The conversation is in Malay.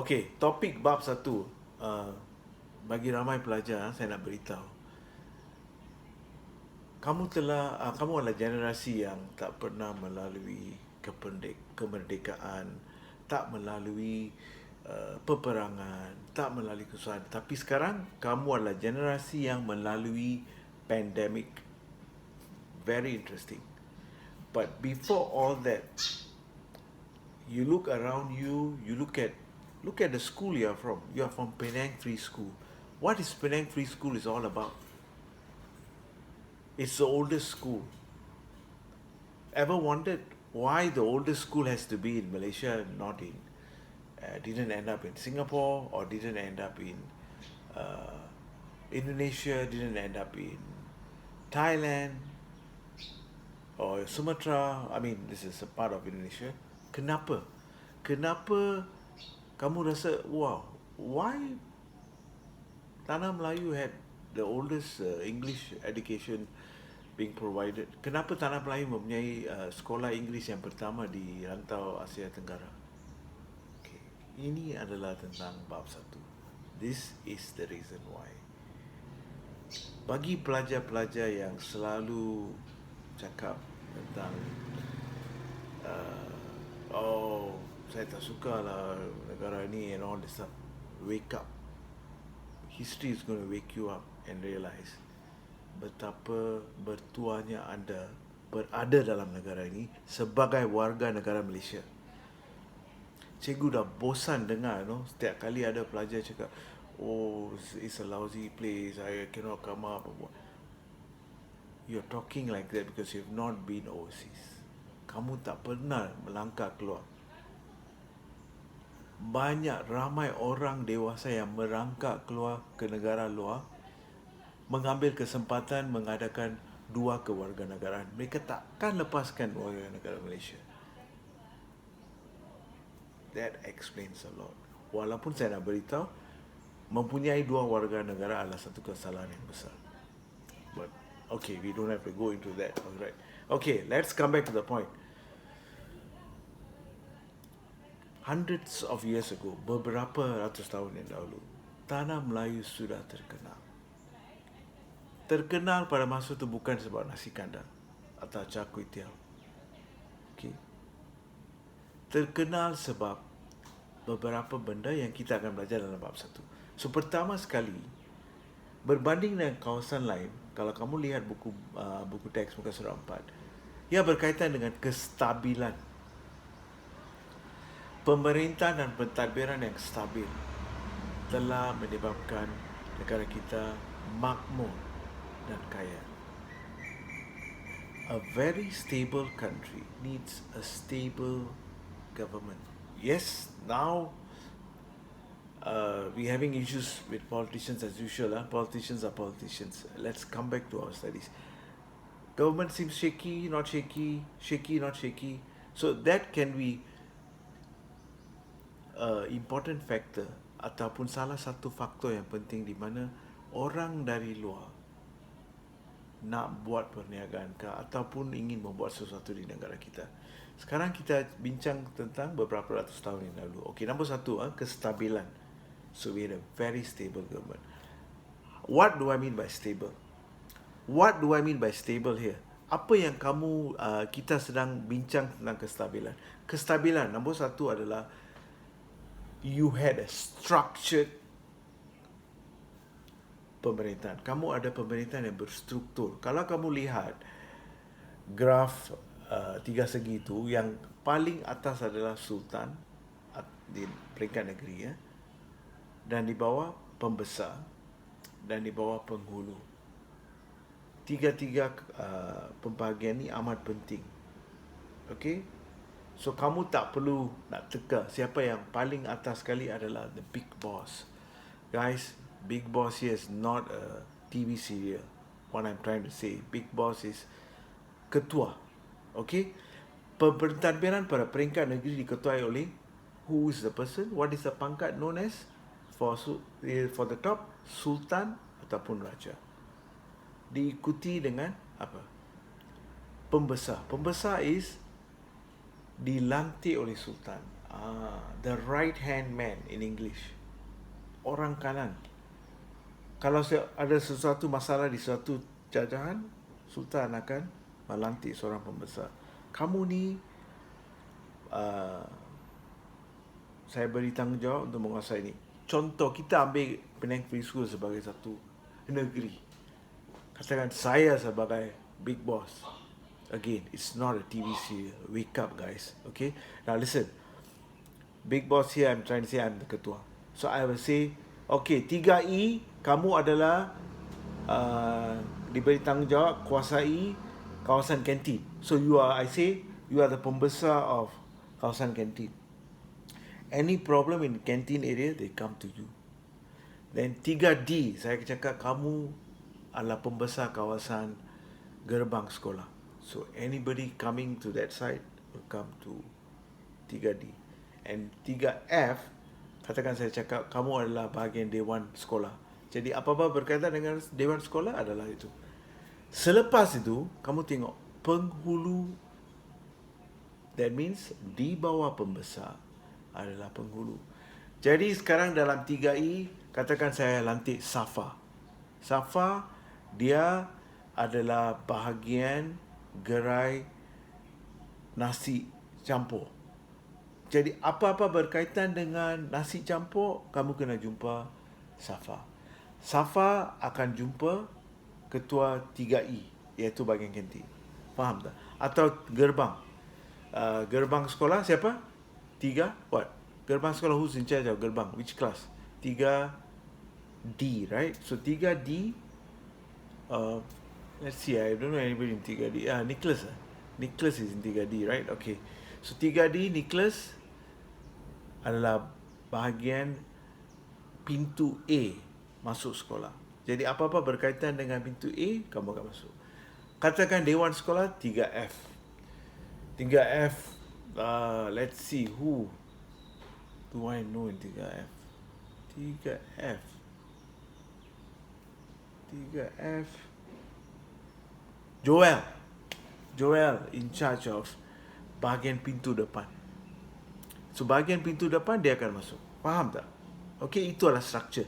Okey, topik bab satu. Bagi ramai pelajar, saya nak beritahu. Kamu adalah generasi yang tak pernah melalui kemerdekaan, tak melalui peperangan, tak melalui kesusahan. Tapi sekarang, kamu adalah generasi yang melalui pandemik. Very interesting. But before all that, you look around you, look at the school you are from. You are from Penang Free School. What is Penang Free School is all about? It's the oldest school. Ever wondered why the oldest school has to be in Malaysia, not in, didn't end up in Singapore, or didn't end up in uh, Indonesia, didn't end up in Thailand or Sumatra? I mean, this is a part of Indonesia. Kenapa? Kenapa kamu rasa, wow, why Tanah Melayu had the oldest English education being provided? Kenapa Tanah Melayu mempunyai sekolah Inggeris yang pertama di rantau Asia Tenggara? Okay. Ini adalah tentang bab satu. This is the reason why. Bagi pelajar-pelajar yang selalu cakap tentang oh, saya tak suka lah negara ni and all this stuff, wake up. History is going to wake you up and realize betapa bertuahnya anda berada dalam negara ini sebagai warga negara Malaysia. Cikgu dah bosan dengar, setiap kali ada pelajar cakap, oh, it's a lousy place, I cannot come up. You're talking like that because you've not been overseas. Kamu tak pernah melangkah keluar. Ramai orang dewasa yang merangkak keluar ke negara luar, mengambil kesempatan mengadakan dua kewarganegaraan. Mereka takkan lepaskan warganegara Malaysia. That explains a lot. Walaupun saya nak beritahu, mempunyai dua warga negara adalah satu kesalahan yang besar. But okay, we don't have to go into that. Alright. Okay, let's come back to the point. Hundreds of years ago, beberapa ratus tahun yang dahulu, Tanah Melayu sudah terkenal. Terkenal pada masa itu bukan sebab nasi kandar atau char kway teow. Okay. Terkenal sebab beberapa benda yang kita akan belajar dalam bab satu. So, pertama sekali, berbanding dengan kawasan lain, kalau kamu lihat buku teks muka surat 4, ia berkaitan dengan kestabilan. Pemerintahan dan pentadbiran yang stabil telah menyebabkan negara kita makmur dan kaya. A very stable country needs a stable government. Yes, now we're having issues with politicians as usual. Politicians are politicians. Let's come back to our studies. Government seems shaky, not shaky, shaky, not shaky. So that can be important factor ataupun salah satu faktor yang penting di mana orang dari luar nak buat perniagaan ataupun ingin membuat sesuatu di negara kita. Sekarang kita bincang tentang beberapa ratus tahun yang lalu. Okey, nombor satu, kestabilan. So we had a very stable government. What do I mean by stable? What do I mean by stable here? Apa yang kita sedang bincang tentang kestabilan? Kestabilan, nombor satu adalah you had a structured pemerintahan. Kamu ada pemerintahan yang berstruktur. Kalau kamu lihat graf tiga segi itu, yang paling atas adalah sultan di peringkat negeri, dan di bawah pembesar, dan di bawah penghulu. Tiga-tiga pembahagian ni amat penting. Okay? So, kamu tak perlu nak teka siapa yang paling atas sekali adalah the big boss. Guys, Big Boss here is not a TV serial. What I'm trying to say, Big Boss is ketua. Okay? Pentadbiran pada peringkat negeri diketuai oleh, who is the person? What is the pangkat known as? For the top, Sultan ataupun Raja. Diikuti dengan apa? Pembesar. Pembesar is dilantik oleh Sultan The right hand man in English. Orang kanan. Kalau ada sesuatu masalah di suatu jajahan, Sultan akan melantik seorang pembesar. Kamu ni saya beri tanggungjawab untuk menguasai ini. Contoh, kita ambil Penang Free School sebagai satu negeri. Katakan saya sebagai big boss. Again, it's not a TV serial. Wake up, guys. Okay? Now listen. Big boss here, I'm trying to say I'm the ketua. So I will say, okay, 3E, kamu adalah diberi tanggungjawab kuasai kawasan kantin. So I say, you are the pembesar of kawasan kantin. Any problem in canteen area, they come to you. Then 3D, saya cakap kamu adalah pembesar kawasan gerbang sekolah. So anybody coming to that side will come to 3D. And 3F, katakan saya cakap kamu adalah bahagian Dewan Sekolah. Jadi apa-apa berkaitan dengan Dewan Sekolah adalah itu. Selepas itu, kamu tengok penghulu. That means di bawah pembesar adalah penghulu. Jadi sekarang dalam 3E, katakan saya lantik Safa. Safa, dia adalah bahagian gerai nasi campur. Jadi apa-apa berkaitan dengan nasi campur, kamu kena jumpa Safa. Safa akan jumpa ketua 3E, iaitu bahagian kantin. Faham tak? Atau gerbang. Gerbang sekolah siapa? 3, what? Gerbang sekolah, who's in charge of gerbang? Which class? 3D, right? So 3D, let's see, I don't know anybody in 3D. Nicholas. Nicholas is in 3D, right? Okay. So 3D, Nicholas adalah bahagian pintu A masuk sekolah. Jadi apa-apa berkaitan dengan pintu A, kamu akan masuk. Katakan Dewan Sekolah, 3F. 3F, let's see, who do I know in 3F? 3F. 3F. Joel in charge of bahagian pintu depan. So bahagian pintu depan dia akan masuk. Faham tak? Okay, itu adalah structure.